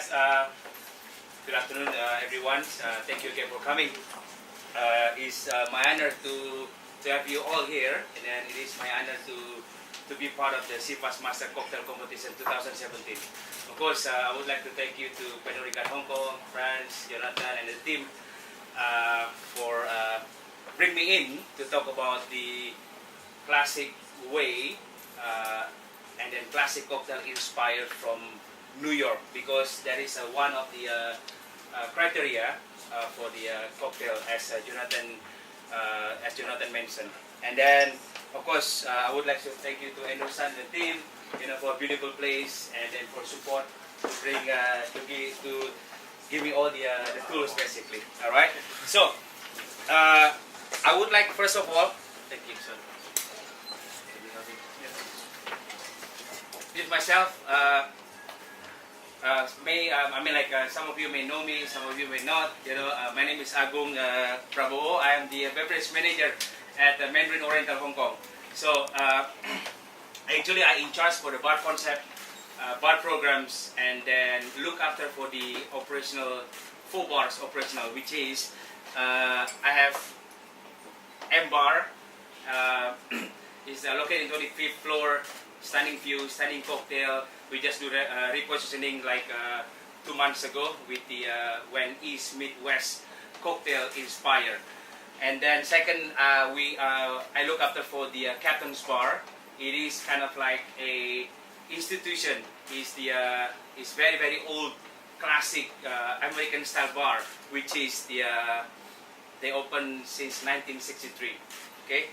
Yes, good afternoon, everyone. Thank you again for coming. It's my honor to have you all here, and then it is my honor to be part of the Chivas Master Cocktail Competition 2017. Of course, I would like to thank you to Mandarin, Hong Kong, France, Jonathan, and the team for bringing me in to talk about the classic way and then classic cocktail inspired from New York, because that is one of the criteria for the cocktail, as Jonathan mentioned. And then, of course, I would like to thank you to Anderson and the team, for a beautiful place, and then for support to bring to give me all the tools, basically. All right. So, I would like, first of all, thank you, sir. With myself. Some of you may know me, some of you may not. My name is Agung Prabowo. I am the beverage manager at Mandarin Oriental, Hong Kong. So, actually, I'm in charge for the bar concept, bar programs, and then look after for the operational, full bars operational, which is I have M Bar. Is located on the 25th floor. Standing view, standing cocktail. We just do the repositioning like 2 months ago with the when East meet West cocktail inspired. And then second, I look after for the Captain's Bar. It is kind of like a institution. It's very very old classic American style bar, which is they opened since 1963. Okay.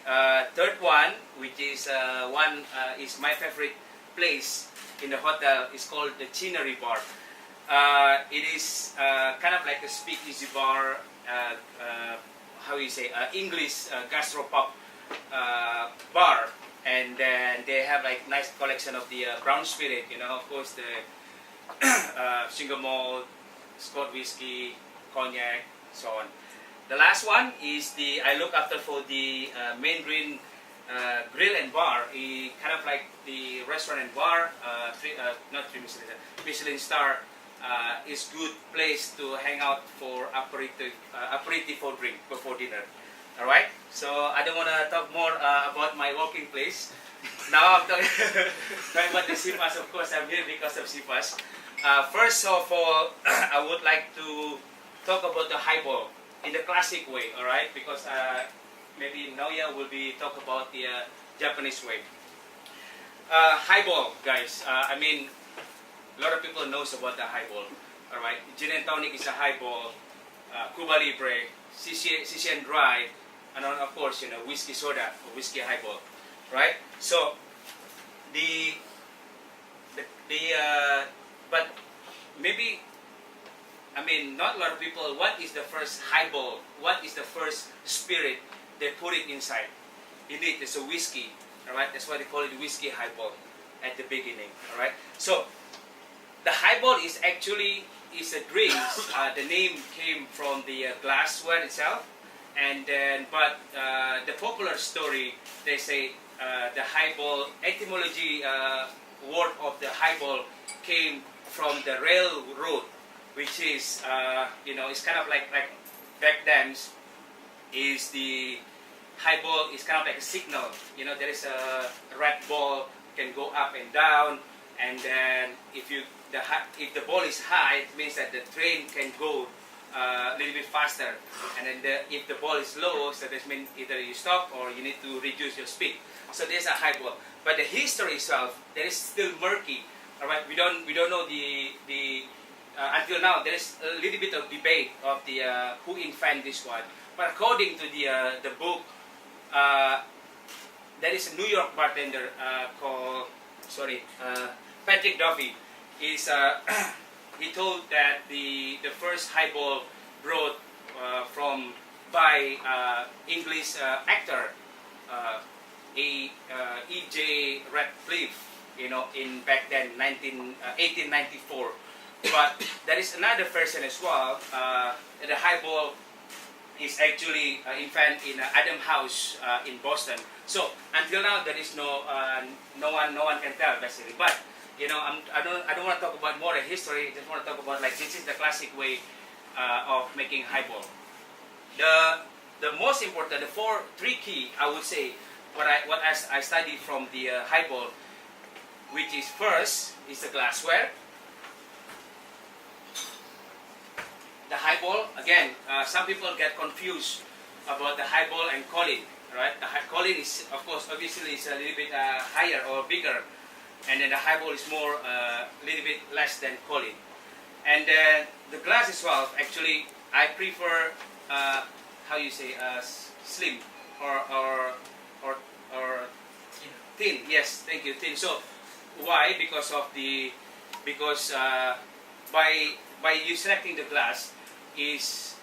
Third one, which is is my favorite place in the hotel, is called the Chinery Bar. It is kind of like a speakeasy bar, English gastropub bar, and then they have like nice collection of the brown spirit. Of course the single malt, Scotch whiskey, cognac, so on. The last one is I look after for the Mandarin Grill and Bar, kind of like the restaurant and bar, not three Michelin, Michelin star, is good place to hang out for aperitif for drink before dinner. All right. So I don't want to talk more about my working place. Now I'm talking about the Chivas. Of course, I'm here because of Chivas. First of all, I would like to talk about the highball in the classic way, all right? Because maybe Naoya will be talk about the Japanese way. Highball, guys. A lot of people knows about the highball, all right? Gin and tonic is a highball. Cuba Libre, CC and dry, and of course, whiskey soda or whiskey highball, right? So but maybe. Not a lot of people, what is the first highball? What is the first spirit they put it inside? Indeed, it's a whiskey, alright? That's why they call it whiskey highball at the beginning, alright? So, the highball is actually a drink. The name came from the glassware itself, and then, but the popular story, they say the highball, etymology word of the highball came from the railroad, which is, it's kind of like back then, is the highball is kind of like a signal. There is a red ball can go up and down, and then if the ball is high, it means that the train can go a little bit faster, and then if the ball is low, so that means either you stop or you need to reduce your speed. So there's a highball, but the history itself, there is still murky. All right, we don't know the until now, there is a little bit of debate of the who invented this one. But according to the book, there is a New York bartender called Patrick Duffy. He told that the first highball brought by English actor E.J. Radcliffe, in back then 1894. But there is another version as well. The highball is actually invented in Adam House in Boston. So until now there is no one can tell basically. But you know, I don't want to talk about more history. I just want to talk about like this is the classic way of making highball. The most important, the three key, I would say, what I studied from the highball, which is first is the glassware. The highball, again, some people get confused about the highball and Colin, right? The Colin is, of course, obviously is a little bit higher or bigger, and then the highball is more, a little bit less than Colin. And then the glass as well, actually, I prefer, how you say, slim or thin. Yes, thank you, thin. So, why? Because of the, by you selecting the glass, is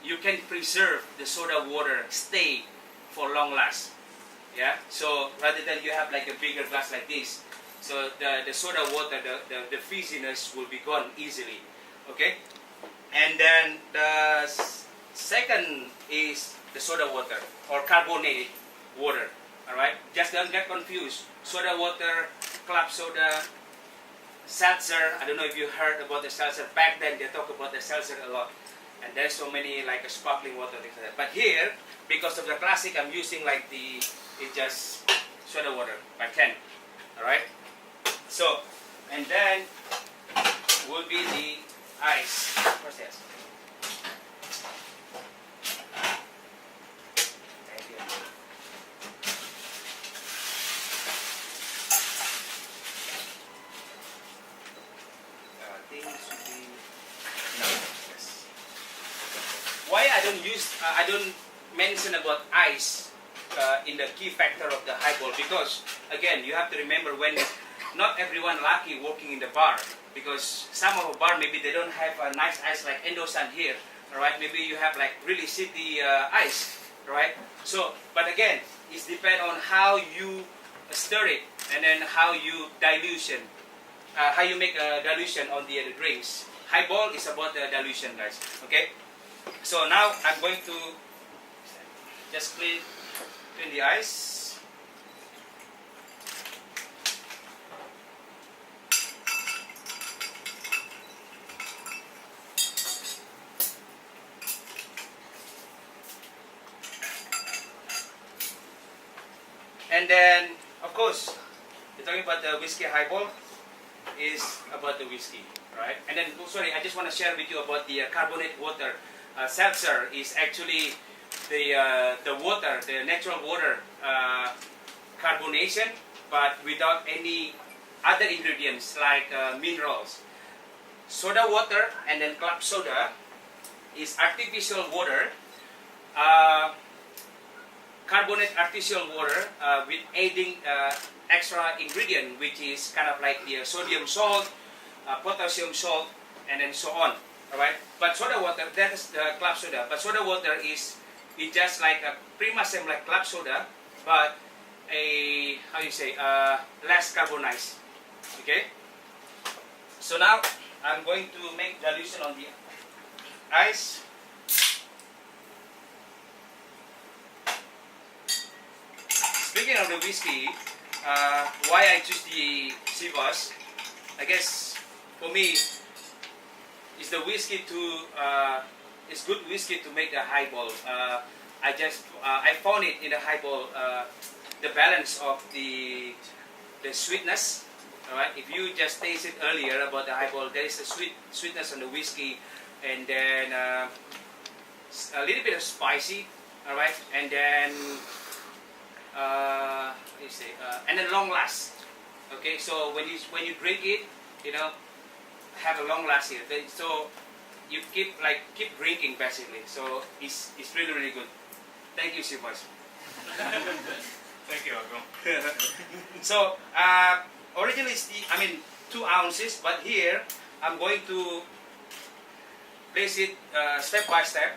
you can preserve the soda water stay for long last. Yeah. So rather than you have like a bigger glass like this, so the soda water, the fizziness will be gone easily. Okay. And then the second is the soda water or carbonated water. All right. Just don't get confused. Soda water, club soda, seltzer. I don't know if you heard about the seltzer. Back then they talk about the seltzer a lot. And there's so many like a sparkling water, things like that. But here, because of the classic, I'm using like it's just soda water by can. Alright? So, and then will be the ice process. Thank you. Things should be yes. Why I don't mention about ice in the key factor of the highball, because again you have to remember when not everyone lucky working in the bar, because some of the bar maybe they don't have a nice ice like Endosan here, alright, maybe you have like really city ice, right? So but again it depends on how you stir it and then how you dilution. How you make a dilution on the drinks. Highball is about the dilution, guys. Okay? So now I'm going to just clean the ice. And then, of course, we're talking about the whiskey highball. Is about the whiskey, right? And then, sorry, I just want to share with you about the carbonated water. Seltzer is actually the water, the natural water carbonation, but without any other ingredients like minerals. Soda water and then club soda is artificial water, carbonate artificial water with adding extra ingredient, which is kind of like the sodium salt, potassium salt, and then so on. Alright, but soda water, that is the club soda. But soda water is just like a pretty much same like club soda, but a less carbonized. Okay. So now I'm going to make dilution on the ice. Speaking of the whiskey. Why I choose the Chivas, I guess for me is the whiskey it's good whiskey to make the highball. I found it in the highball the balance of the sweetness. Alright, if you just tasted earlier about the highball, there is a sweetness on the whiskey, and then a little bit of spicy. Alright, and then and then long last. Okay, so when you drink it, you know, have a long last here. So you keep drinking basically. So it's really good. Thank you, Chivas. Thank you, Agung. So originally it's 2 ounces, but here I'm going to place it step by step.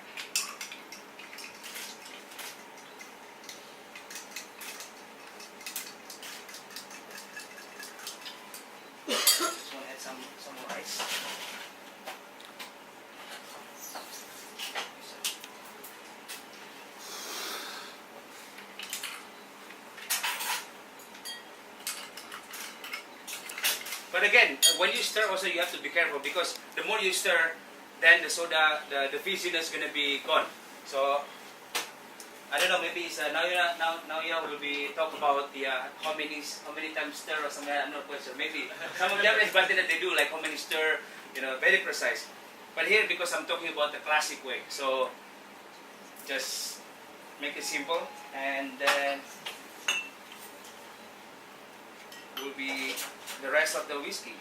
Some more ice. But again, when you stir also you have to be careful because the more you stir, then the soda, the fizziness is gonna be gone. So I don't know, maybe it's, now you will be talk about the how many times stir or something. I'm not quite sure. Maybe some of Japanese bartenders they do like how many stir, very precise. But here because I'm talking about the classic way, so just make it simple, and then will be the rest of the whiskey.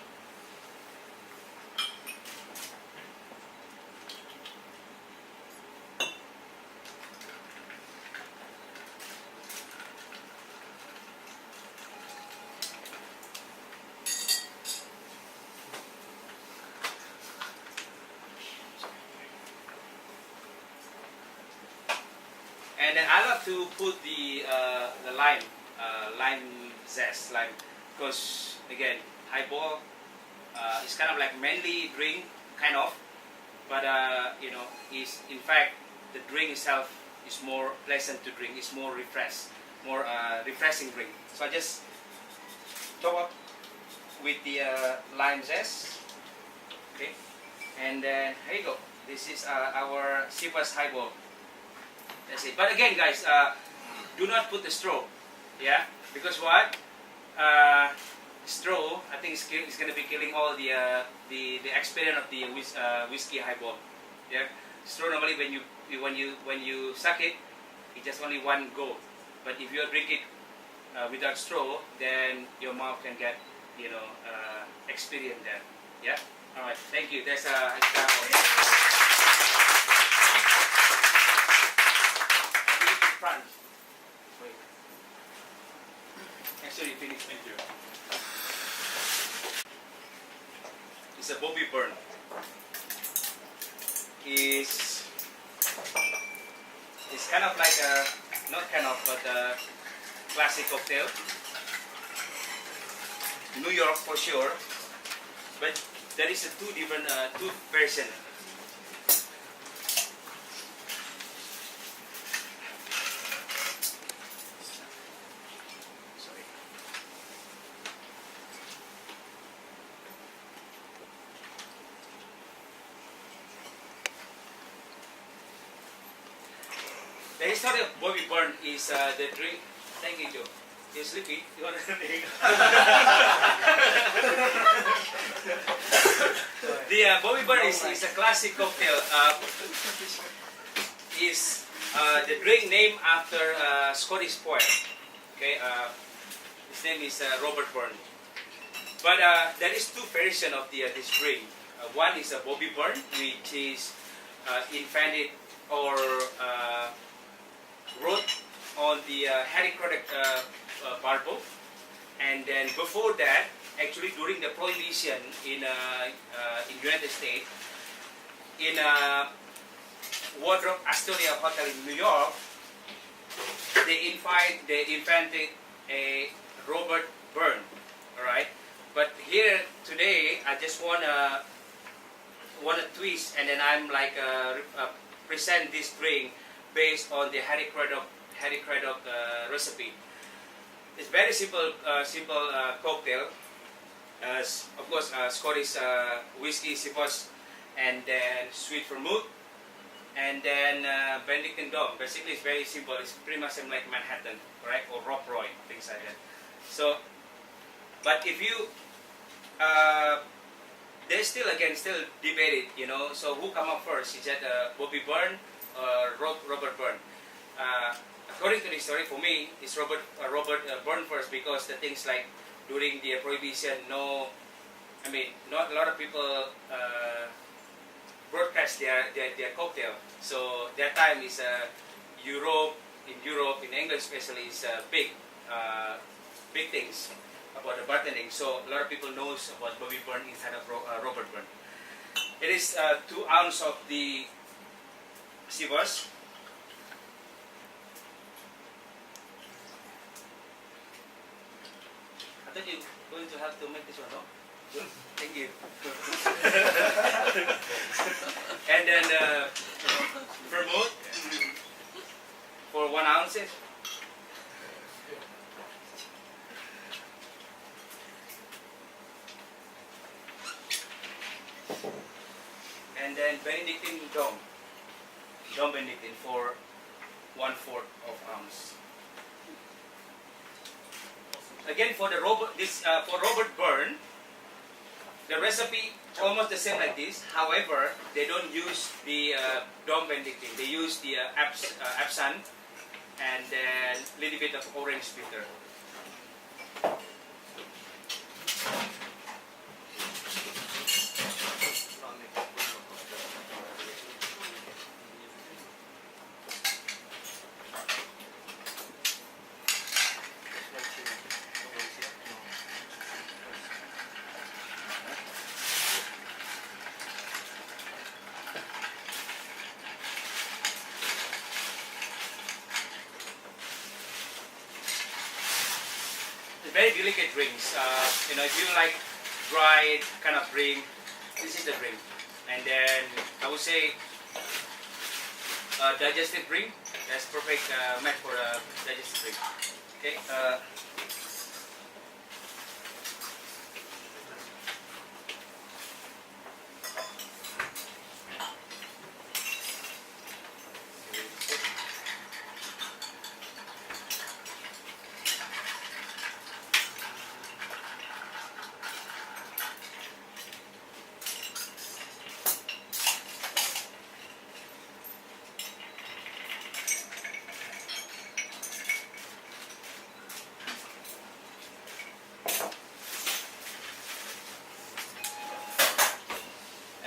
And then I love to put the lime zest, because again, highball is kind of like manly drink, kind of, but is in fact the drink itself is more pleasant to drink, it's more refreshing drink. So I just top up with the lime zest, okay, and then here you go. This is our Chivas highball. That's it. But again, guys, do not put the straw, yeah, because what? Straw, I think it's going to be killing all the experience of the whiskey highball. Yeah, straw normally when you suck it, it's just only one go. But if you drink it without straw, then your mouth can get experience that. Yeah. All right. Thank you. That's front. Wait. Actually, finished. Thank you. It's a Bobby Burn. It's kind of like a, not kind of, but a classic cocktail. New York for sure, but there is two versions. The history of Bobby Burn is the drink. Thank you, Joe. You're sleepy. You want to drink? The Bobby Burn is a classic cocktail. Is the drink named after a Scottish poet. Okay, his name is Robert Burn. But there is two versions of this drink. One is a Bobby Burn, which is invented or wrote on the Harry Craddock bar book, and then before that, actually during the Prohibition in United States, in Wardrobe Astoria Hotel in New York, they invented a Robert Burn. All right, but here today I just wanna twist, and then I'm like present this drink based on the Harry Craddock recipe. It's very simple cocktail. Of course, Scottish whiskey, Chivas, and then sweet vermouth, and then Benedictine Dom. Basically, it's very simple. It's pretty much same like Manhattan, right, or Rob Roy, things like that. So, but if you they still debated, So who come up first? Is that Bobby Burn or Robert Burn? According to the story, for me, it's Robert Burn first, because the things like during the Prohibition, not a lot of people broadcast their cocktail. So that time is Europe, in England especially, is big things about the bartending. So a lot of people knows about Bobby Burn instead of Robert Burn. It is 2 ounces of the Chivas. I thought you were going to have to make this one, no? Good. Thank you. And then vermouth for 1 ounce. then Benedictine Dom Benedictine for 1/4 of ounce. Again, for the for Robert Byrne, the recipe almost the same like this. However, they don't use the Dom Benedictine. They use the absinthe and then a little bit of orange bitter. Very delicate drinks. If you like dried kind of drink, this is the drink. And then I would say digestive drink. That's perfect match for a digestive drink. Okay.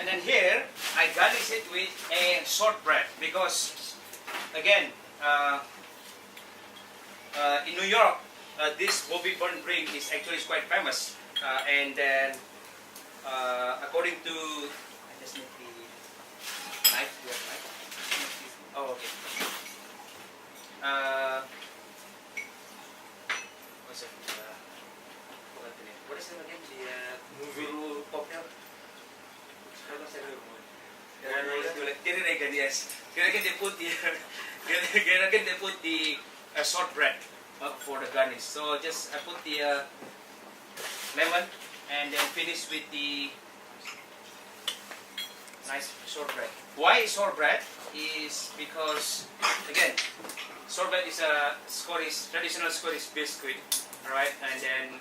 And then here, I garnish it with a shortbread because, again, in New York, this Bobby Byrne drink is actually quite famous. And then, according to, I just need the knife. Do you have a knife? Oh, okay. What's it? Forgot the name. What is it again? The Guru cocktail. Jerry Regan, yes. Jerry Regan, they put the shortbread for the garnish. So just I put the lemon and then finish with the nice shortbread. Why shortbread? Is because again, shortbread is a traditional Scottish biscuit, alright, and then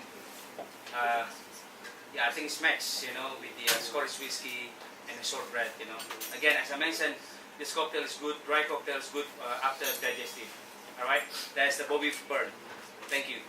yeah, I think it's matched, with the Scottish whiskey and the shortbread, Again, as I mentioned, this cocktail is good, dry cocktail is good after digestive. Alright, that's the Bobby Byrne. Thank you.